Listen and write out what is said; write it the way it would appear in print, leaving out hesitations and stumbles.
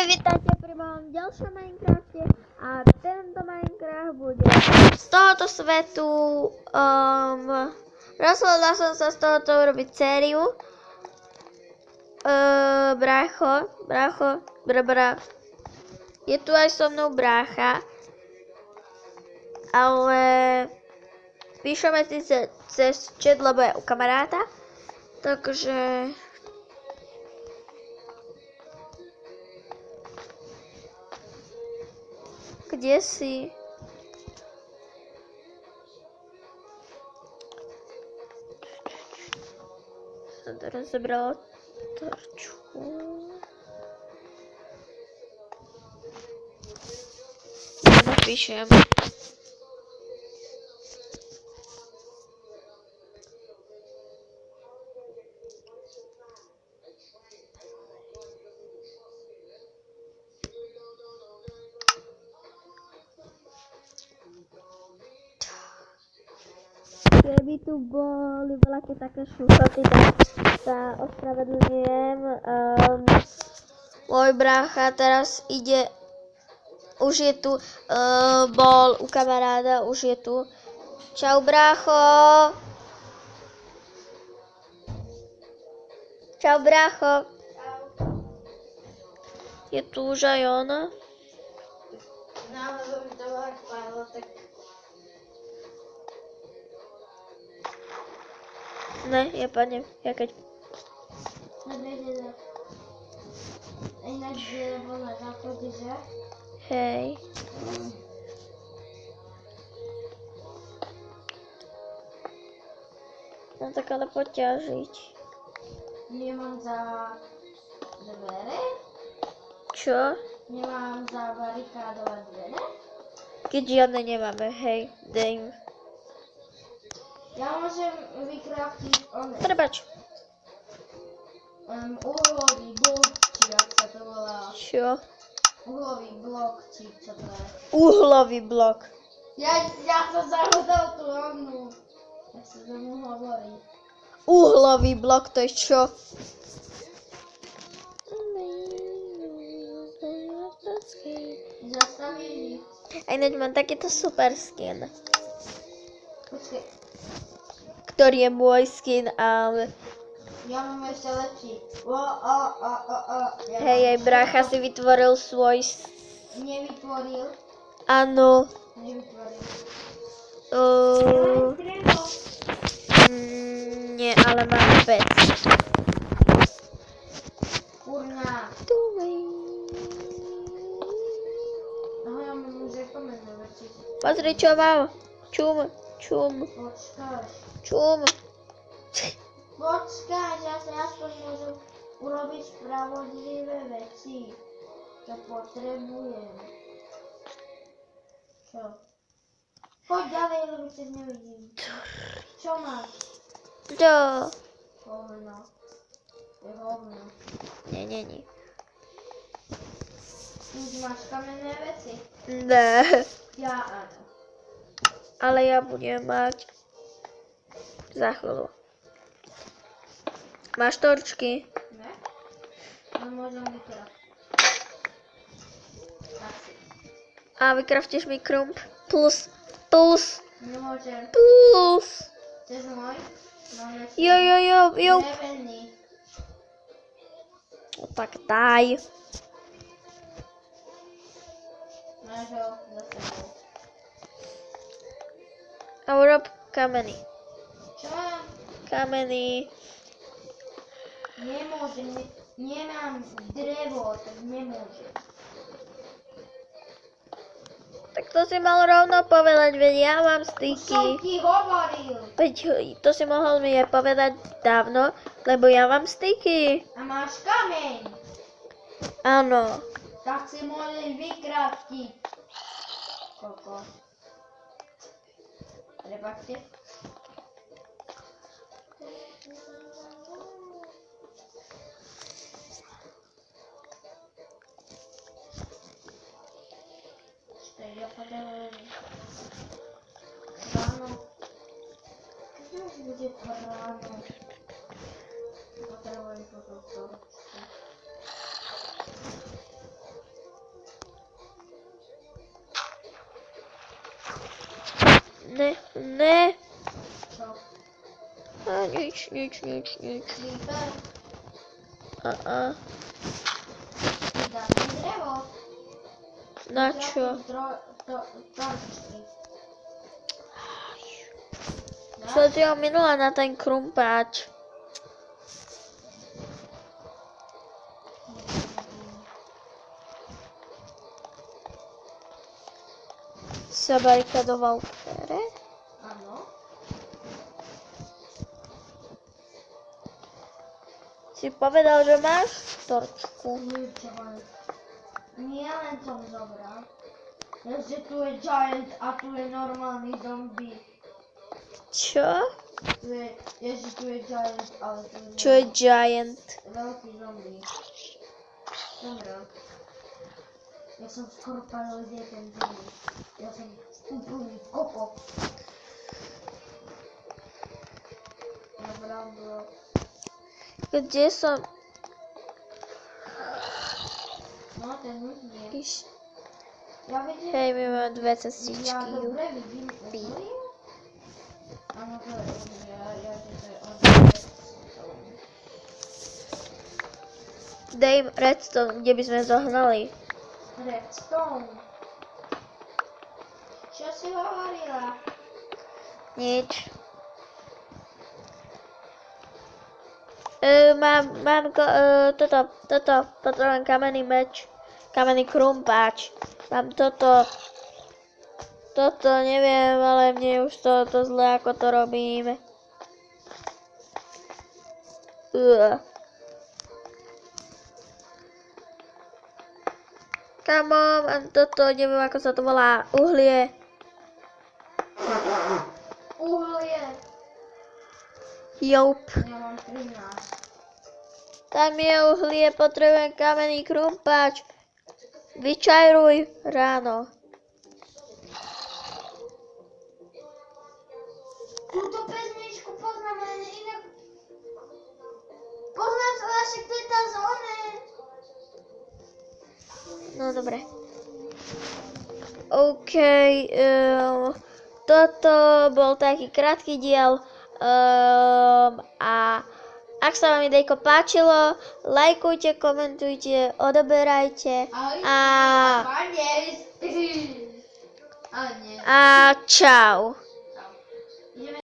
vítajte pri mojom ďalšom Minecrafte a tento Minecraft bude z tohoto svetu. Rozhodla som sa z tohoto urobiť sériu. Brácho, je tu aj so mnou brácha, ale píšeme si cez chat, lebo je u kamaráta, takže kde si? Som teraz zabrala torčku. Napíšem. Keby tu boli veľké také šuchoty, tak sa ospravedlňujem. Môj brácha teraz ide, už je tu, bol u kamaráda, už je tu. Čau, brácho. Čau, brácho. Je tu už aj ona. Ne, ja padnem, ja keď... Ináč je voľa záchody, že? Hej. No tak ale poťažiť. Nemám za dvere? Čo? Nemám za barikádovať dvere? Keď žiadne nemáme, hej, dej mi. Ja môžem vykraftiť Prepač. uhlový blok, či jak sa to volá. Čo? Uhlový blok, či čo to je. Uhlový blok. Ja som zahodol tú onu. Jak sa tomu hovorí. Uhlový blok, to je čo? Zastavili. A ináč mám takýto super skin, Počkej, ktorý je môj skin, ale... ja mám ešte lepší. Hej, aj brácha si vytvoril svoj... Nevytvoril. Áno. Nevytvoril. Nie, ale mám vec. Kurňa. Aha, ja mám už aj kamenné veci. Pozri, čo mám. Čum. Počkáš. Počkáš, ja sa aspoň môžem urobiť spravodlivé veci. Čo potrebujem. Čo? Poď ďalej, lebo ťa nevidím. Čo máš? Čo? Hovno. Je hovno. Nie. Už máš kamenné veci? Ne. Ja áno. Ale ja budem mať za chvíľu. Máš torčky? Ne? No môžem vykraftiť. Asi. A vykraftíš mi krump? Plus. Nemôžem. Chceš môj? Mám ešte Jo. drevený. No tak daj. Máš ho za sebou. A urob kameny. Čo? Kameny. Nemôžem, nemám drevo, tak nemôžem. Tak to si mal rovno povedať, veď ja mám Som styky. ti hovoril. Veď to si mohol mi aj povedať dávno, lebo ja mám styky. A máš kameň. Áno. Tak si môžeš vykraftiť. Koko. Prepačte. Ja potrebujem ráno. Keď už bude to ráno? Potrebujem toto torčku. Ne. Čo? A nič. Creeper? Dá mi drevo. Na čo? Torčky. Som si ho minula na ten krumpáč. Sa barikadoval v pere. Áno. Si povedal, že máš torčku. Nie len som zobral. Že tu je giant a tu je normálny zombie. Čo? Že tu je giant, ale tu je... Čo je giant? Veľký zombie. Dobre. Ja som skoro padol, kde je ten zombie. Ja som úplný kokot. Dobrá, bro. Kde som? No, ten už nie. Iš. Ja vidím... Hej, my máme dve Ja cestičky. dobre vidím Pí. úplný. Áno, to je on. Ja že to je on. Dej im redstone, kde by sme zohnali. Redstone. Čo si hovorila? Nič. Potrebujem kamenný meč, kamenný krumpáč. Mám toto, neviem, ale mne je už to zle, ako to robím. Come on, mám toto, neviem, ako sa to volá, uhlie. Uhlie. Joup. Ja mám 13. Tam je uhlie, potrebujem kamenný krumpáč. Vyčajruj ráno. Túto pesničku poznám, ale inak... Poznám sa však to je tá zóna. No dobre. OK, toto bol taký krátky diel a ak sa vám videjko páčilo, lajkujte, komentujte, odoberajte a A nie. čau.